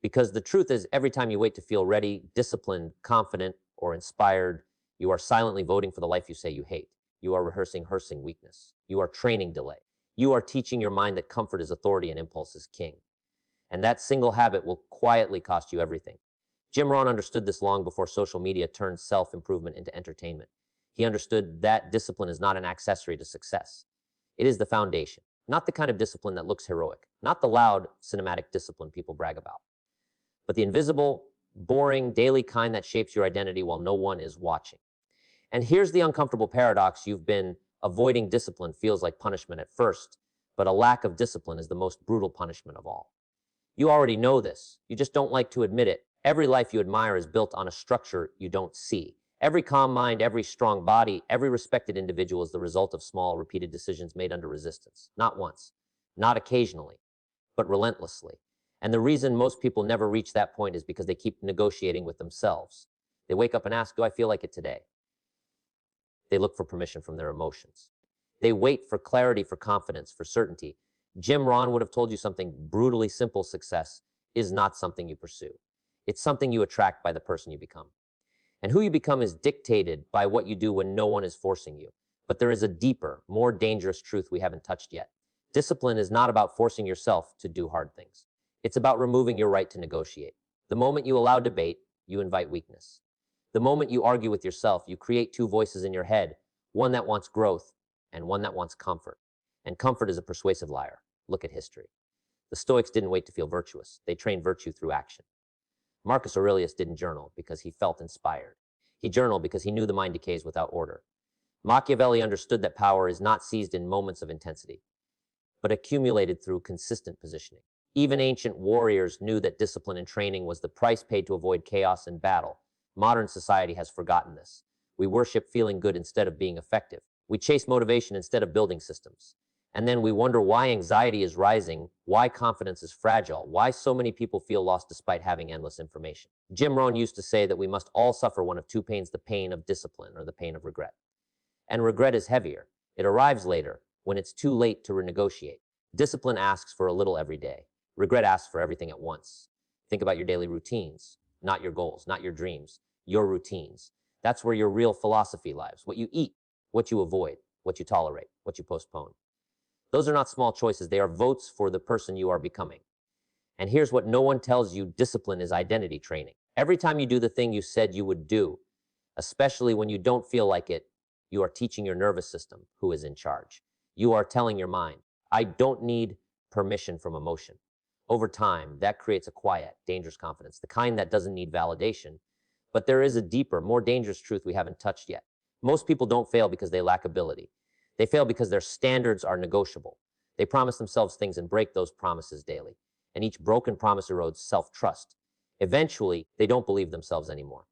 Because the truth is, every time you wait to feel ready, disciplined, confident, or inspired, you are silently voting for the life you say you hate. You are rehearsing weakness. You are training delay. You are teaching your mind that comfort is authority and impulse is king. And that single habit will quietly cost you everything. Jim Rohn understood this long before social media turned self-improvement into entertainment. He understood that discipline is not an accessory to success. It is the foundation, not the kind of discipline that looks heroic, not the loud, cinematic discipline people brag about, but the invisible, boring, daily kind that shapes your identity while no one is watching. And here's the uncomfortable paradox. You've been avoiding discipline feels like punishment at first, but a lack of discipline is the most brutal punishment of all. You already know this. You just don't like to admit it. Every life you admire is built on a structure you don't see. Every calm mind, every strong body, every respected individual is the result of small, repeated decisions made under resistance. Not once, not occasionally, but relentlessly. And the reason most people never reach that point is because they keep negotiating with themselves. They wake up and ask, do I feel like it today? They look for permission from their emotions. They wait for clarity, for confidence, for certainty. Jim Rohn would have told you something brutally simple. Success is not something you pursue. It's something you attract by the person you become. And who you become is dictated by what you do when no one is forcing you. But there is a deeper, more dangerous truth we haven't touched yet. Discipline is not about forcing yourself to do hard things. It's about removing your right to negotiate. The moment you allow debate, you invite weakness. The moment you argue with yourself, you create two voices in your head, one that wants growth and one that wants comfort. And comfort is a persuasive liar. Look at history. The Stoics didn't wait to feel virtuous. They trained virtue through action. Marcus Aurelius didn't journal because he felt inspired. He journaled because he knew the mind decays without order. Machiavelli understood that power is not seized in moments of intensity, but accumulated through consistent positioning. Even ancient warriors knew that discipline and training was the price paid to avoid chaos and battle. Modern society has forgotten this. We worship feeling good instead of being effective. We chase motivation instead of building systems. And then we wonder why anxiety is rising, why confidence is fragile, why so many people feel lost despite having endless information. Jim Rohn used to say that we must all suffer one of two pains, the pain of discipline or the pain of regret. And regret is heavier. It arrives later, when it's too late to renegotiate. Discipline asks for a little every day. Regret asks for everything at once. Think about your daily routines, not your goals, not your dreams, your routines. That's where your real philosophy lies. What you eat, what you avoid, what you tolerate, what you postpone. Those are not small choices. They are votes for the person you are becoming. And here's what no one tells you: discipline is identity training. Every time you do the thing you said you would do, especially when you don't feel like it, you are teaching your nervous system who is in charge. You are telling your mind, I don't need permission from emotion. Over time, that creates a quiet, dangerous confidence, the kind that doesn't need validation. But there is a deeper, more dangerous truth we haven't touched yet. Most people don't fail because they lack ability. They fail because their standards are negotiable. They promise themselves things and break those promises daily. And each broken promise erodes self-trust. Eventually, they don't believe themselves anymore.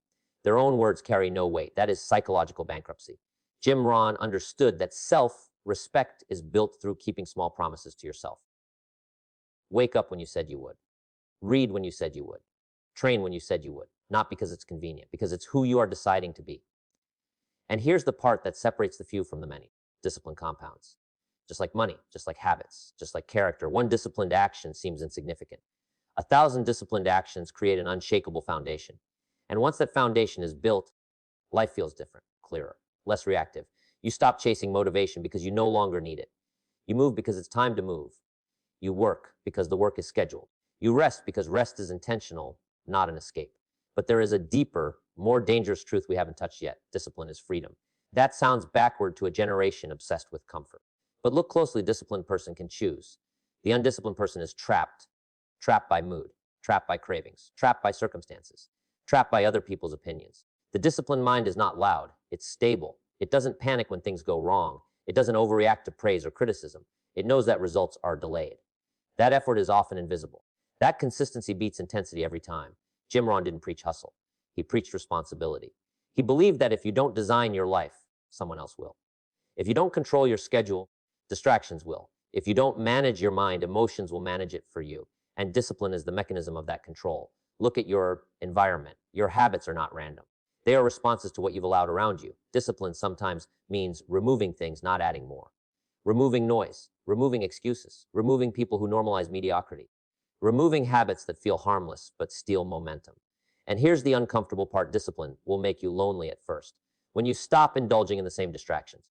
Their own words carry no weight. That is psychological bankruptcy. Jim Rohn understood that self-respect is built through keeping small promises to yourself. Wake up when you said you would. Read when you said you would. Train when you said you would. Not because it's convenient, because it's who you are deciding to be. And here's the part that separates the few from the many. Discipline compounds. Just like money, just like habits, just like character. One disciplined action seems insignificant. 1,000 disciplined actions create an unshakable foundation. And once that foundation is built, life feels different, clearer, less reactive. You stop chasing motivation because you no longer need it. You move because it's time to move. You work because the work is scheduled. You rest because rest is intentional, not an escape. But there is a deeper, more dangerous truth we haven't touched yet. Discipline is freedom. That sounds backward to a generation obsessed with comfort. But look closely, a disciplined person can choose. The undisciplined person is trapped by mood, trapped by cravings, trapped by circumstances, trapped by other people's opinions. The disciplined mind is not loud, it's stable. It doesn't panic when things go wrong. It doesn't overreact to praise or criticism. It knows that results are delayed. That effort is often invisible. That consistency beats intensity every time. Jim Rohn didn't preach hustle. He preached responsibility. He believed that if you don't design your life, someone else will. If you don't control your schedule, distractions will. If you don't manage your mind, emotions will manage it for you. And discipline is the mechanism of that control. Look at your environment. Your habits are not random. They are responses to what you've allowed around you. Discipline sometimes means removing things, not adding more. Removing noise, removing excuses, removing people who normalize mediocrity, removing habits that feel harmless but steal momentum. And here's the uncomfortable part: discipline will make you lonely at first. When you stop indulging in the same distractions,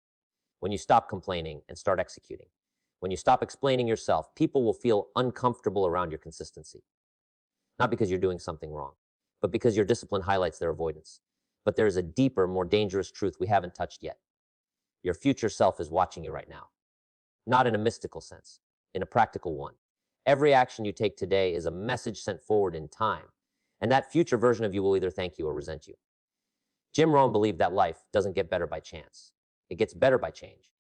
when you stop complaining and start executing, when you stop explaining yourself, people will feel uncomfortable around your consistency. Not because you're doing something wrong, but because your discipline highlights their avoidance. But there is a deeper, more dangerous truth we haven't touched yet. Your future self is watching you right now. Not in a mystical sense, in a practical one. Every action you take today is a message sent forward in time, and that future version of you will either thank you or resent you. Jim Rohn believed that life doesn't get better by chance. It gets better by change.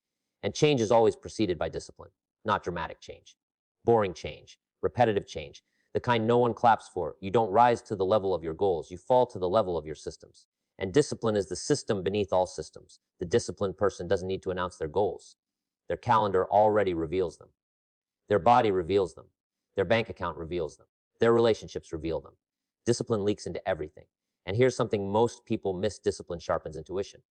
And change is always preceded by discipline, not dramatic change. Boring change, repetitive change, the kind no one claps for. You don't rise to the level of your goals, you fall to the level of your systems. And discipline is the system beneath all systems. The disciplined person doesn't need to announce their goals. Their calendar already reveals them. Their body reveals them. Their bank account reveals them. Their relationships reveal them. Discipline leaks into everything. And here's something most people miss: discipline sharpens intuition.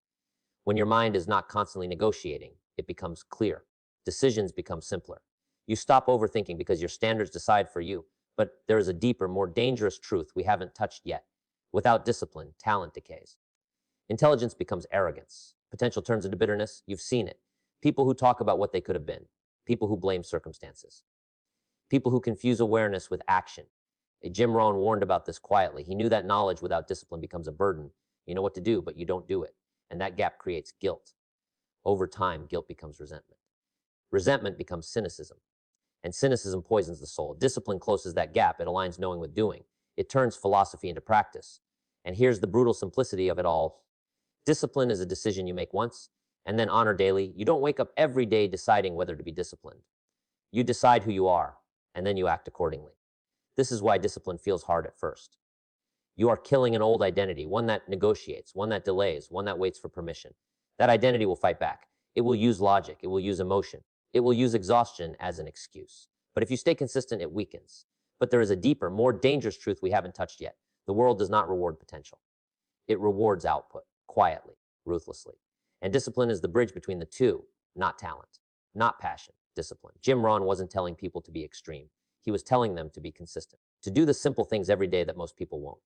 When your mind is not constantly negotiating, it becomes clear. Decisions become simpler. You stop overthinking because your standards decide for you. But there is a deeper, more dangerous truth we haven't touched yet. Without discipline, talent decays. Intelligence becomes arrogance. Potential turns into bitterness. You've seen it. People who talk about what they could have been. People who blame circumstances. People who confuse awareness with action. Jim Rohn warned about this quietly. He knew that knowledge without discipline becomes a burden. You know what to do, but you don't do it. And that gap creates guilt. Over time, guilt becomes resentment. Resentment becomes cynicism. And cynicism poisons the soul. Discipline closes that gap. It aligns knowing with doing. It turns philosophy into practice. And here's the brutal simplicity of it all. Discipline is a decision you make once and then honor daily. You don't wake up every day deciding whether to be disciplined. You decide who you are, and then you act accordingly. This is why discipline feels hard at first. You are killing an old identity, one that negotiates, one that delays, one that waits for permission. That identity will fight back. It will use logic. It will use emotion. It will use exhaustion as an excuse. But if you stay consistent, it weakens. But there is a deeper, more dangerous truth we haven't touched yet. The world does not reward potential. It rewards output, quietly, ruthlessly. And discipline is the bridge between the two, not talent, not passion, discipline. Jim Rohn wasn't telling people to be extreme. He was telling them to be consistent, to do the simple things every day that most people won't,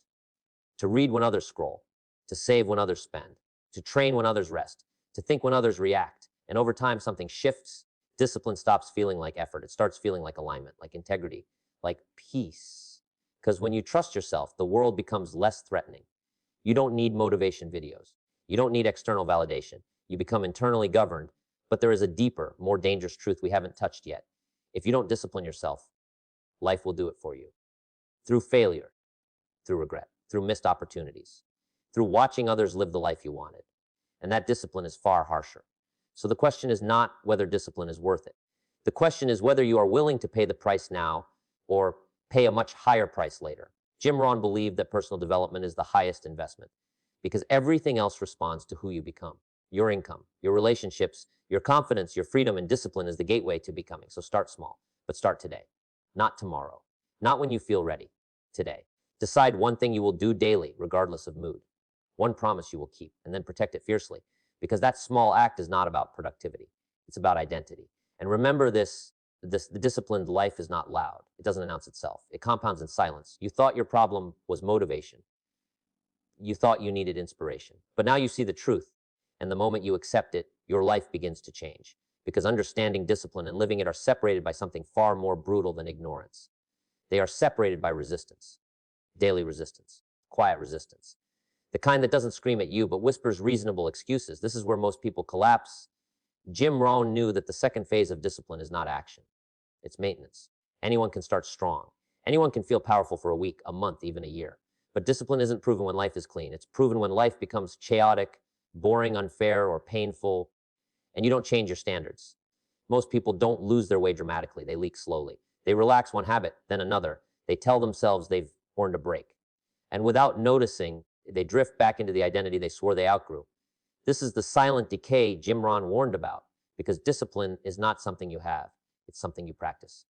to read when others scroll, to save when others spend, to train when others rest, to think when others react. And over time, something shifts. Discipline stops feeling like effort. It starts feeling like alignment, like integrity, like peace. Because when you trust yourself, the world becomes less threatening. You don't need motivation videos. You don't need external validation. You become internally governed. But there is a deeper, more dangerous truth we haven't touched yet. If you don't discipline yourself, life will do it for you. Through failure, through regret, through missed opportunities, through watching others live the life you wanted. And that discipline is far harsher. So the question is not whether discipline is worth it. The question is whether you are willing to pay the price now or pay a much higher price later. Jim Rohn believed that personal development is the highest investment because everything else responds to who you become. Your income, your relationships, your confidence, your freedom, and discipline is the gateway to becoming. So start small, but start today, not tomorrow, not when you feel ready, today. Decide one thing you will do daily, regardless of mood. One promise you will keep, and then protect it fiercely, because that small act is not about productivity. It's about identity. And remember this, the disciplined life is not loud. It doesn't announce itself. It compounds in silence. You thought your problem was motivation. You thought you needed inspiration. But now you see the truth. And the moment you accept it, your life begins to change. Because understanding discipline and living it are separated by something far more brutal than ignorance. They are separated by resistance. Daily resistance. Quiet resistance. The kind that doesn't scream at you, but whispers reasonable excuses. This is where most people collapse. Jim Rohn knew that the second phase of discipline is not action. It's maintenance. Anyone can start strong. Anyone can feel powerful for a week, a month, even a year. But discipline isn't proven when life is clean. It's proven when life becomes chaotic, boring, unfair, or painful, and you don't change your standards. Most people don't lose their way dramatically. They leak slowly. They relax one habit, then another. They tell themselves they've earned a break. And without noticing, they drift back into the identity they swore they outgrew. This is the silent decay Jim Rohn warned about, because discipline is not something you have. It's something you practice.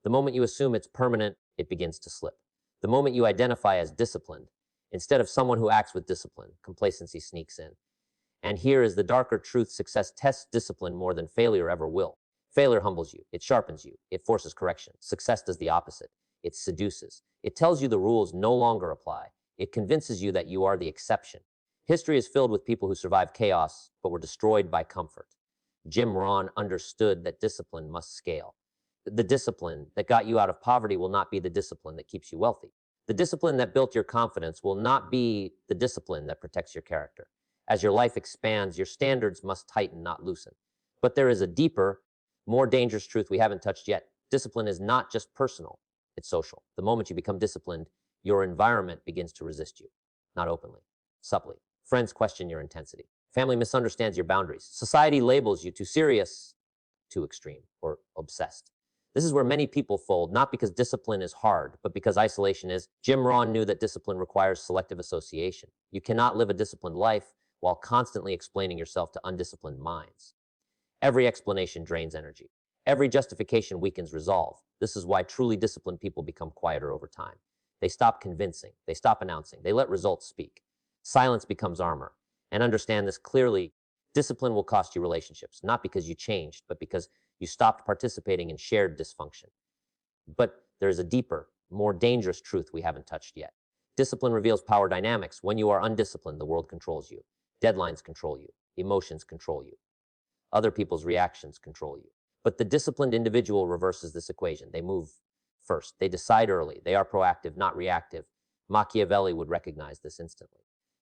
The moment you assume it's permanent, it begins to slip. The moment you identify as disciplined, instead of someone who acts with discipline, complacency sneaks in. And here is the darker truth: success tests discipline more than failure ever will. Failure humbles you. It sharpens you. It forces correction. Success does the opposite. It seduces. It tells you the rules no longer apply. It convinces you that you are the exception. History is filled with people who survived chaos but were destroyed by comfort. Jim Rohn understood that discipline must scale. The discipline that got you out of poverty will not be the discipline that keeps you wealthy. The discipline that built your confidence will not be the discipline that protects your character. As your life expands, your standards must tighten, not loosen. But there is a deeper, more dangerous truth we haven't touched yet. Discipline is not just personal, it's social. The moment you become disciplined, your environment begins to resist you, not openly, subtly. Friends question your intensity. Family misunderstands your boundaries. Society labels you too serious, too extreme, or obsessed. This is where many people fold, not because discipline is hard, but because isolation is. Jim Rohn knew that discipline requires selective association. You cannot live a disciplined life while constantly explaining yourself to undisciplined minds. Every explanation drains energy. Every justification weakens resolve. This is why truly disciplined people become quieter over time. They stop convincing. They stop announcing. They let results speak. Silence becomes armor. And understand this clearly, discipline will cost you relationships, not because you changed, but because you stopped participating in shared dysfunction. But there is a deeper, more dangerous truth we haven't touched yet. Discipline reveals power dynamics. When you are undisciplined, the world controls you. Deadlines control you. Emotions control you. Other people's reactions control you. But the disciplined individual reverses this equation. They move first. They decide early. They are proactive, not reactive. Machiavelli would recognize this instantly.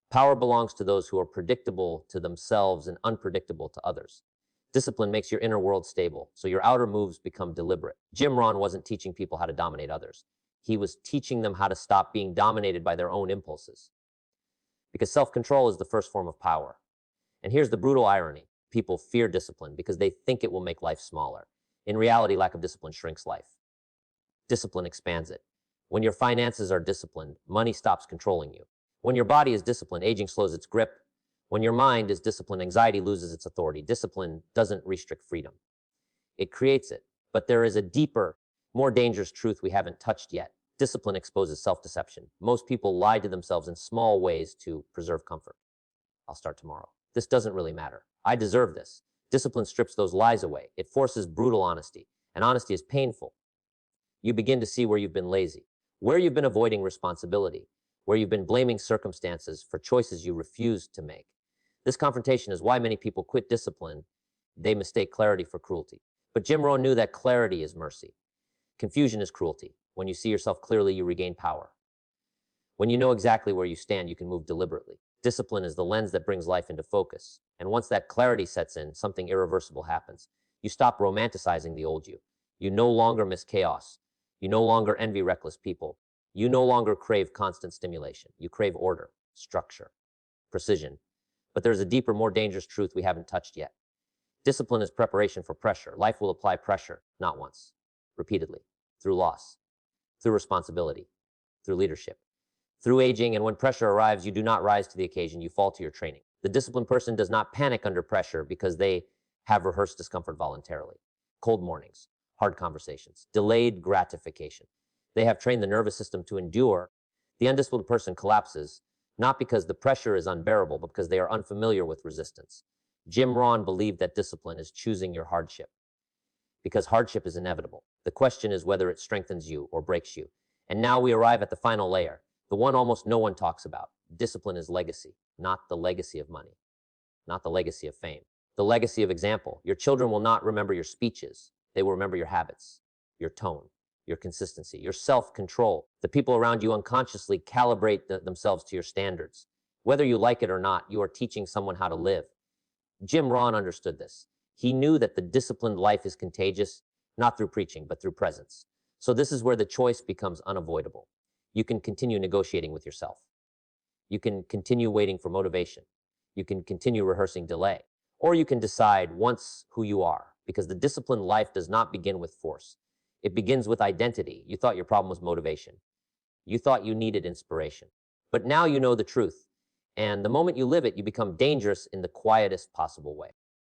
Power belongs to those who are predictable to themselves and unpredictable to others. Discipline makes your inner world stable, so your outer moves become deliberate. Jim Rohn wasn't teaching people how to dominate others. He was teaching them how to stop being dominated by their own impulses. Because self-control is the first form of power. And here's the brutal irony. People fear discipline because they think it will make life smaller. In reality, lack of discipline shrinks life. Discipline expands it. When your finances are disciplined, money stops controlling you. When your body is disciplined, aging slows its grip. When your mind is disciplined, anxiety loses its authority. Discipline doesn't restrict freedom. It creates it. But there is a deeper, more dangerous truth we haven't touched yet. Discipline exposes self-deception. Most people lie to themselves in small ways to preserve comfort. I'll start tomorrow. This doesn't really matter. I deserve this. Discipline strips those lies away. It forces brutal honesty. And honesty is painful. You begin to see where you've been lazy, where you've been avoiding responsibility, where you've been blaming circumstances for choices you refused to make. This confrontation is why many people quit discipline. They mistake clarity for cruelty. But Jim Rohn knew that clarity is mercy. Confusion is cruelty. When you see yourself clearly, you regain power. When you know exactly where you stand, you can move deliberately. Discipline is the lens that brings life into focus. And once that clarity sets in, something irreversible happens. You stop romanticizing the old you. You no longer miss chaos. You no longer envy reckless people. You no longer crave constant stimulation. You crave order, structure, precision. But there's a deeper, more dangerous truth we haven't touched yet. Discipline is preparation for pressure. Life will apply pressure, not once, repeatedly, through loss, through responsibility, through leadership, through aging. And when pressure arrives, you do not rise to the occasion, you fall to your training. The disciplined person does not panic under pressure because they have rehearsed discomfort voluntarily. Cold mornings, hard conversations, delayed gratification. They have trained the nervous system to endure. The undisciplined person collapses, not because the pressure is unbearable, but because they are unfamiliar with resistance. Jim Rohn believed that discipline is choosing your hardship, because hardship is inevitable. The question is whether it strengthens you or breaks you. And now we arrive at the final layer, the one almost no one talks about. Discipline is legacy, not the legacy of money, not the legacy of fame, the legacy of example. Your children will not remember your speeches. They will remember your habits, your tone, your consistency, your self-control. The people around you unconsciously calibrate themselves to your standards. Whether you like it or not, you are teaching someone how to live. Jim Rohn understood this. He knew that the disciplined life is contagious, not through preaching, but through presence. So this is where the choice becomes unavoidable. You can continue negotiating with yourself. You can continue waiting for motivation. You can continue rehearsing delay. Or you can decide once who you are, because the disciplined life does not begin with force. It begins with identity. You thought your problem was motivation. You thought you needed inspiration. But now you know the truth. And the moment you live it, you become dangerous in the quietest possible way.